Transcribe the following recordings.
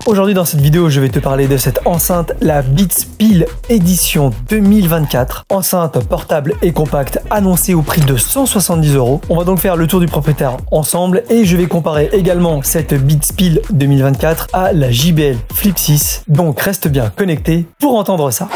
Aujourd'hui dans cette vidéo, je vais te parler de cette enceinte, la Beats Pill édition 2024. Enceinte portable et compacte annoncée au prix de 170 €. On va donc faire le tour du propriétaire ensemble et je vais comparer également cette Beats Pill 2024 à la JBL Flip 6. Donc reste bien connecté pour entendre ça.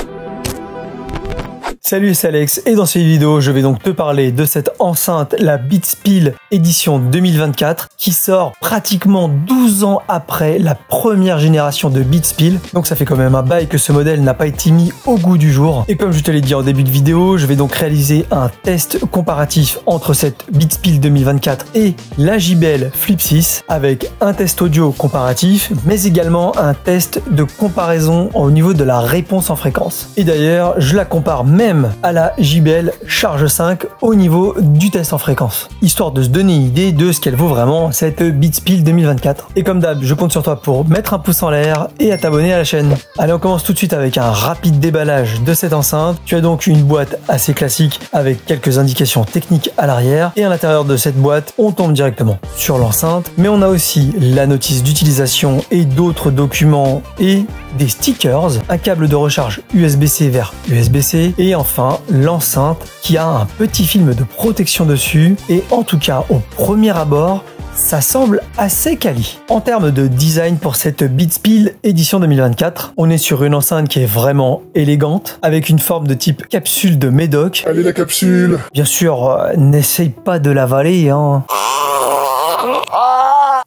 Salut, c'est Alex et dans cette vidéo, je vais donc te parler de cette enceinte, la Beats Pill édition 2024 qui sort pratiquement 12 ans après la première génération de Beats Pill. Donc ça fait quand même un bail que ce modèle n'a pas été mis au goût du jour. Et comme je te l'ai dit en début de vidéo, je vais donc réaliser un test comparatif entre cette Beats Pill 2024 et la JBL Flip 6 avec un test audio comparatif, mais également un test de comparaison au niveau de la réponse en fréquence. Et d'ailleurs, je la compare même à la JBL Charge 5 au niveau du test en fréquence, histoire de se donner une idée de ce qu'elle vaut vraiment cette Beats Pill 2024. Et comme d'hab, je compte sur toi pour mettre un pouce en l'air et à t'abonner à la chaîne. Allez, on commence tout de suite avec un rapide déballage de cette enceinte. Tu as donc une boîte assez classique avec quelques indications techniques à l'arrière et à l'intérieur de cette boîte, on tombe directement sur l'enceinte, mais on a aussi la notice d'utilisation et d'autres documents et des stickers, un câble de recharge USB-C vers USB-C et enfin l'enceinte qui a un petit film de protection dessus et en tout cas au premier abord ça semble assez quali. En termes de design pour cette Beats Pill édition 2024, on est sur une enceinte qui est vraiment élégante avec une forme de type capsule de médoc. Allez la capsule. Bien sûr, n'essaye pas de l'avaler hein.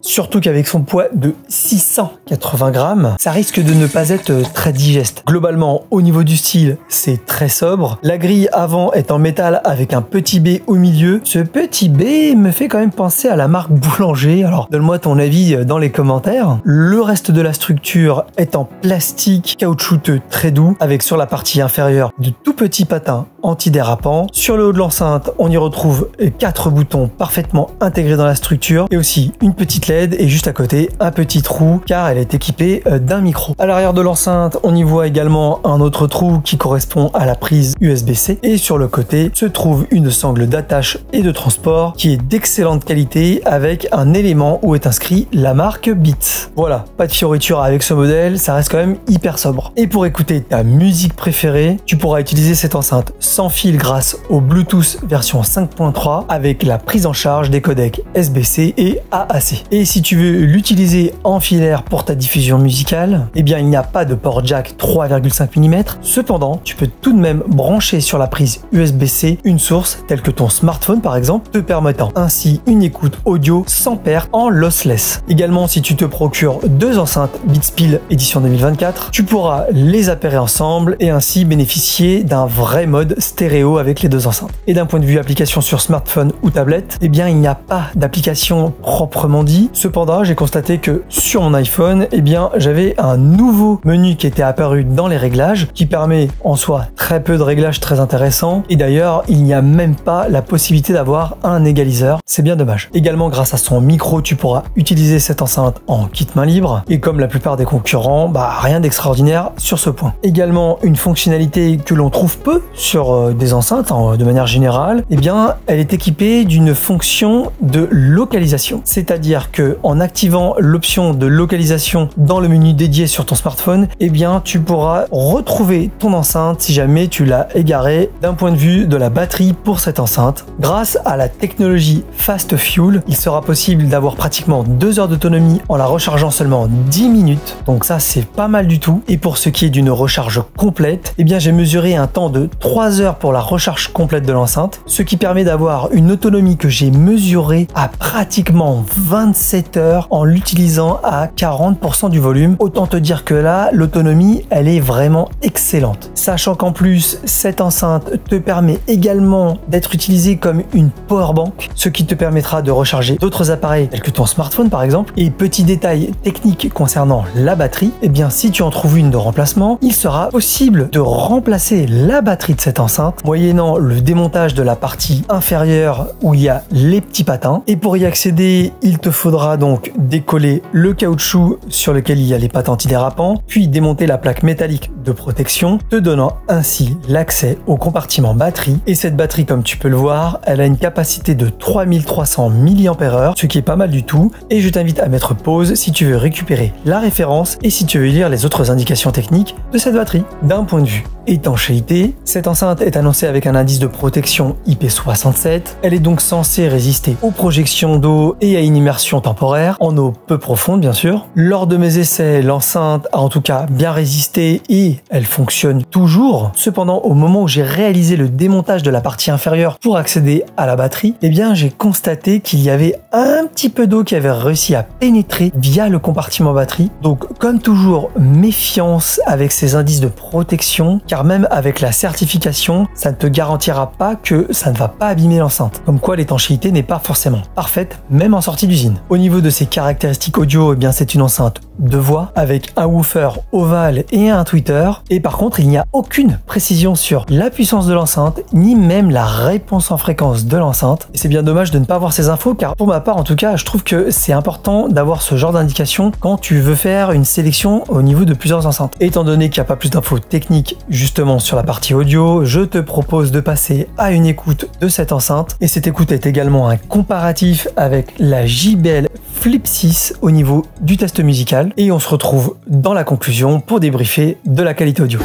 Surtout qu'avec son poids de 680 grammes, ça risque de ne pas être très digeste. Globalement, au niveau du style, c'est très sobre. La grille avant est en métal avec un petit B au milieu. Ce petit B me fait quand même penser à la marque Boulanger. Alors, donne-moi ton avis dans les commentaires. Le reste de la structure est en plastique caoutchouteux très doux, avec sur la partie inférieure de tout petits patins antidérapants. Sur le haut de l'enceinte, on y retrouve 4 boutons parfaitement intégrés dans la structure et aussi une petite LED et juste à côté un petit trou car elle est équipée d'un micro. À l'arrière de l'enceinte, on y voit également un autre trou qui correspond à la prise USB-C et sur le côté se trouve une sangle d'attache et de transport qui est d'excellente qualité avec un élément où est inscrit la marque Beats. Voilà, pas de fioriture avec ce modèle, ça reste quand même hyper sobre. Et pour écouter ta musique préférée, tu pourras utiliser cette enceinte sans fil grâce au Bluetooth version 5.3 avec la prise en charge des codecs SBC et AAC. Et si tu veux l'utiliser en filaire pour ta diffusion musicale, eh bien il n'y a pas de port jack 3,5 mm. Cependant, tu peux tout de même brancher sur la prise USB-C une source telle que ton smartphone par exemple, te permettant ainsi une écoute audio sans perte en lossless. Également, si tu te procures deux enceintes Beats Pill édition 2024, tu pourras les appairer ensemble et ainsi bénéficier d'un vrai mode stéréo avec les deux enceintes. Et d'un point de vue application sur smartphone ou tablette, eh bien il n'y a pas d'application proprement dit. Cependant, j'ai constaté que sur mon iPhone, eh bien j'avais un nouveau menu qui était apparu dans les réglages qui permet en soi très peu de réglages très intéressants et d'ailleurs il n'y a même pas la possibilité d'avoir un égaliseur, c'est bien dommage. Également grâce à son micro, tu pourras utiliser cette enceinte en kit main libre et comme la plupart des concurrents, rien d'extraordinaire sur ce point. Également une fonctionnalité que l'on trouve peu sur des enceintes de manière générale, eh bien elle est équipée d'une fonction de localisation, c'est-à-dire que en activant l'option de localisation dans le menu dédié sur ton smartphone, eh bien tu pourras retrouver ton enceinte si jamais tu l'as égaré d'un point de vue de la batterie pour cette enceinte. Grâce à la technologie Fast Fuel, il sera possible d'avoir pratiquement 2 heures d'autonomie en la rechargeant seulement 10 minutes. Donc ça c'est pas mal du tout. Et pour ce qui est d'une recharge complète, eh bien j'ai mesuré un temps de 3 heures pour la recharge complète de l'enceinte, ce qui permet d'avoir une autonomie que j'ai mesurée à pratiquement 27 heures en l'utilisant à 40% du volume. Autant te dire que là, l'autonomie, elle est vraiment excellente. Sachant qu'en plus, cette enceinte te permet également d'être utilisée comme une powerbank, ce qui te permettra de recharger d'autres appareils tels que ton smartphone par exemple. Et petit détail technique concernant la batterie, eh bien si tu en trouves une de remplacement, il sera possible de remplacer la batterie de cette enceinte enceinte, moyennant le démontage de la partie inférieure où il y a les petits patins. Et pour y accéder, il te faudra donc décoller le caoutchouc sur lequel il y a les patins antidérapants, puis démonter la plaque métallique de protection, te donnant ainsi l'accès au compartiment batterie. Et cette batterie, comme tu peux le voir, elle a une capacité de 3300 mAh, ce qui est pas mal du tout. Et je t'invite à mettre pause si tu veux récupérer la référence et si tu veux lire les autres indications techniques de cette batterie. D'un point de vue étanchéité, cette enceinte est annoncée avec un indice de protection IP67. Elle est donc censée résister aux projections d'eau et à une immersion temporaire, en eau peu profonde bien sûr. Lors de mes essais, l'enceinte a en tout cas bien résisté et elle fonctionne toujours. Cependant, au moment où j'ai réalisé le démontage de la partie inférieure pour accéder à la batterie, eh bien j'ai constaté qu'il y avait un petit peu d'eau qui avait réussi à pénétrer via le compartiment batterie. Donc comme toujours, méfiance avec ces indices de protection, car même avec la certification, ça ne te garantira pas que ça ne va pas abîmer l'enceinte. Comme quoi l'étanchéité n'est pas forcément parfaite, même en sortie d'usine. Au niveau de ses caractéristiques audio, eh bien c'est une enceinte de voix avec un woofer ovale et un tweeter. Et par contre, il n'y a aucune précision sur la puissance de l'enceinte, ni même la réponse en fréquence de l'enceinte. Et c'est bien dommage de ne pas avoir ces infos, car pour ma part, en tout cas, je trouve que c'est important d'avoir ce genre d'indication quand tu veux faire une sélection au niveau de plusieurs enceintes. Étant donné qu'il n'y a pas plus d'infos techniques justement sur la partie audio, je te propose de passer à une écoute de cette enceinte. Et cette écoute est également un comparatif avec la JBL Flip 6 au niveau du test musical. Et on se retrouve dans la conclusion pour débriefer de la qualité audio.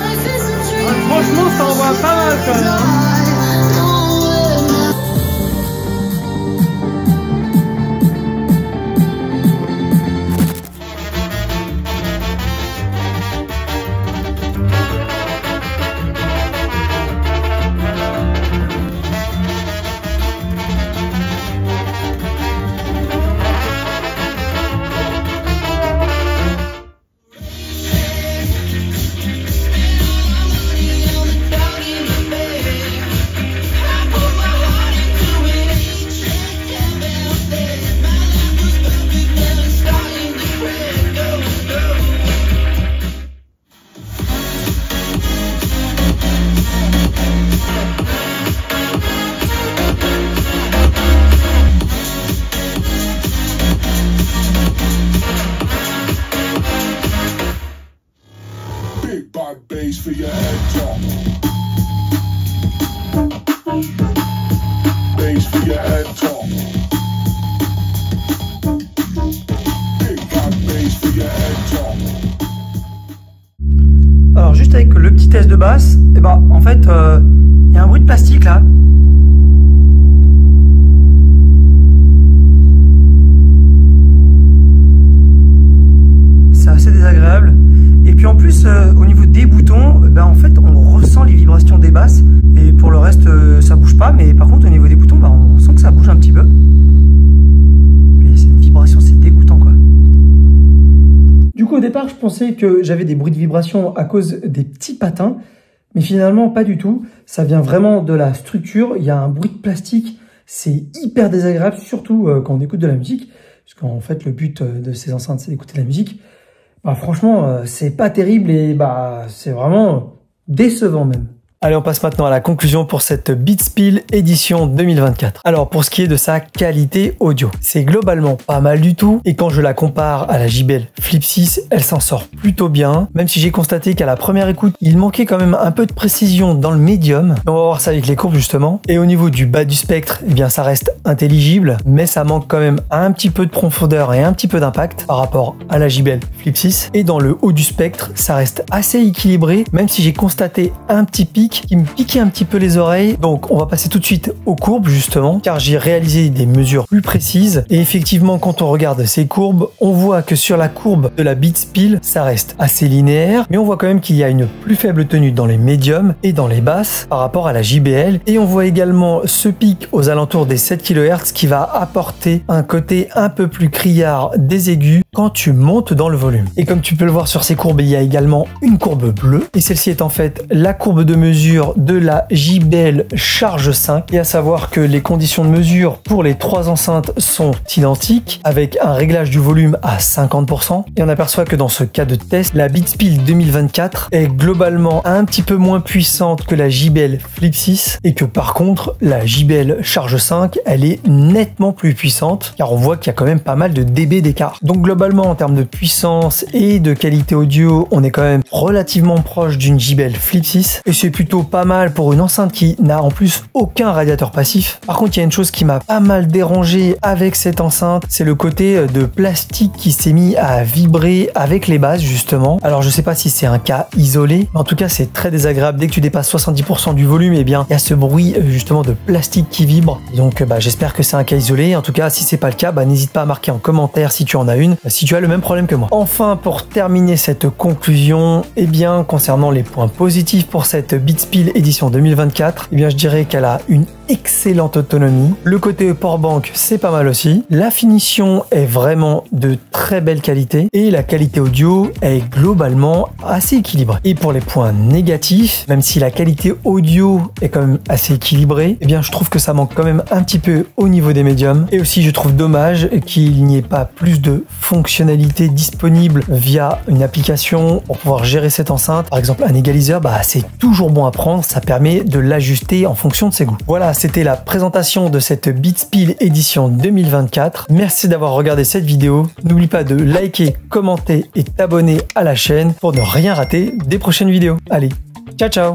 Franchement, ça envoie pas mal quand même. Bass for your head top. Bass for your head top. Big bad bass for your head top. Alors juste avec le petit test de basse, et bah en fait il y a un bruit de plastique là. C'est assez désagréable. Et puis en plus, au niveau des boutons, en fait, on ressent les vibrations des basses. Et pour le reste, ça bouge pas. Mais par contre, au niveau des boutons, on sent que ça bouge un petit peu. Et cette vibration, c'est dégoûtant, quoi. Du coup, au départ, je pensais que j'avais des bruits de vibration à cause des petits patins. Mais finalement, pas du tout. Ça vient vraiment de la structure. Il y a un bruit de plastique. C'est hyper désagréable, surtout quand on écoute de la musique. Parce qu'en fait, le but de ces enceintes, c'est d'écouter de la musique. Franchement, c'est pas terrible et c'est vraiment décevant même. Allez, on passe maintenant à la conclusion pour cette Beatspill édition 2024. Alors, pour ce qui est de sa qualité audio, c'est globalement pas mal du tout. Et quand je la compare à la JBL Flip 6, elle s'en sort plutôt bien. Même si j'ai constaté qu'à la première écoute, il manquait quand même un peu de précision dans le médium. On va voir ça avec les courbes justement. Et au niveau du bas du spectre, eh bien, ça reste intelligible. Mais ça manque quand même un petit peu de profondeur et un petit peu d'impact par rapport à la JBL Flip 6. Et dans le haut du spectre, ça reste assez équilibré. Même si j'ai constaté un petit pic qui me piquait un petit peu les oreilles. Donc on va passer tout de suite aux courbes justement, car j'ai réalisé des mesures plus précises. Et effectivement, quand on regarde ces courbes, on voit que sur la courbe de la Beatspill, ça reste assez linéaire, mais on voit quand même qu'il y a une plus faible tenue dans les médiums et dans les basses par rapport à la JBL. Et on voit également ce pic aux alentours des 7 kHz qui va apporter un côté un peu plus criard des aigus quand tu montes dans le volume. volume. Et comme tu peux le voir sur ces courbes, il y a également une courbe bleue. Et celle-ci est en fait la courbe de mesure de la JBL Charge 5. Et à savoir que les conditions de mesure pour les trois enceintes sont identiques, avec un réglage du volume à 50%. Et on aperçoit que dans ce cas de test, la Beatspill 2024 est globalement un petit peu moins puissante que la JBL Flip 6 et que par contre la JBL Charge 5 elle est nettement plus puissante car on voit qu'il y a quand même pas mal de dB d'écart. Donc globalement en termes de puissance et de qualité audio on est quand même relativement proche d'une JBL Flip 6 et c'est plutôt pas mal pour une enceinte qui n'a en plus aucun radiateur passif. Par contre il y a une chose qui m'a pas mal dérangé avec cette enceinte, c'est le côté de plastique qui s'est mis à vibrer avec les basses justement. Alors je sais pas si c'est un cas isolé, mais en tout cas c'est très désagréable. Dès que tu dépasses 70% du volume, et bien il y a ce bruit justement de plastique qui vibre. Et donc j'espère que c'est un cas isolé. En tout cas si c'est pas le cas, n'hésite pas à marquer en commentaire si tu en as une, si tu as le même problème que moi. Enfin pour terminer cette conclusion, et bien concernant les points positifs pour cette Beatspill édition 2024, et bien je dirais qu'elle a une excellente autonomie. Le côté port banque c'est pas mal aussi. La finition est vraiment de très belle qualité et la qualité audio est globalement assez équilibrée. Et pour les points négatifs, même si la qualité audio est quand même assez équilibrée, et bien je trouve que ça manque quand même un petit peu au niveau des médiums. Et aussi je trouve dommage qu'il n'y ait pas plus de fonctionnalités disponibles via une application pour pouvoir gérer cette enceinte. Par exemple un égaliseur, c'est toujours bon à prendre, ça permet de l'ajuster en fonction de ses goûts. Voilà, c'était la présentation de cette Beatspill édition 2024. Merci d'avoir regardé cette vidéo. N'oublie pas de liker, commenter et t'abonner à la chaîne pour ne rien rater des prochaines vidéos. Allez, ciao ciao!